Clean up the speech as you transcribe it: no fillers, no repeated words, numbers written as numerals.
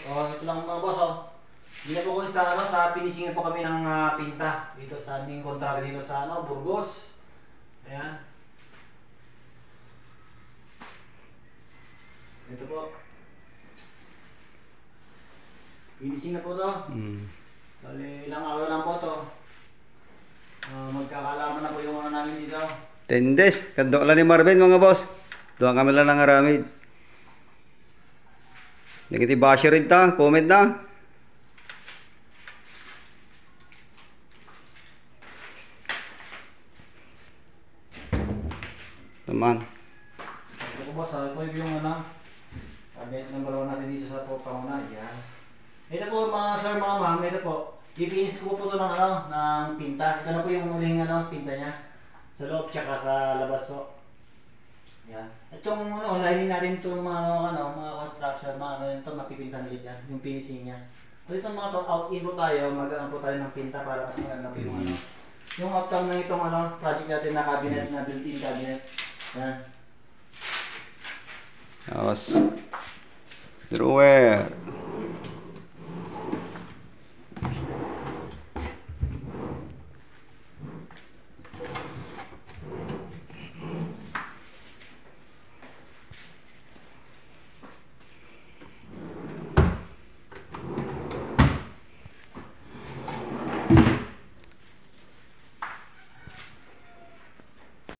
Oh, ito lang mga boss, oh. Hindi na po kami sa, sa finishing po kami ng pinta. Dito sa aming kontrata dito sa, Burgos. Ayan. Ito po. Finishing na po to. Bali, ilang araw lang po to. Magkakalaman na po yung ano namin dito. 10 days. Kando lang ni Marvin mga boss. Doon kami lang nangaramid. Negative basher rin ta. Comment na. Naman. Ito po boss, ito yung target number 1 natin dito sa panguna. Yan. Ito po mga sir, mga ma'am, ito po. Ipinis ko po ito ng, ng pinta. Ito na po yung uling pinta niya. Sa loob tsaka sa labas po. Yan. At yung lining natin itong mga construction, ito mapipinta nila dyan, yung finishing niya. So itong mga to, out-in po tayo, mag-aan po tayo ng pinta para mas maganda po yung yung outcome ng itong project natin na cabinet, na built-in cabinet. Yan. Tapos, drawer.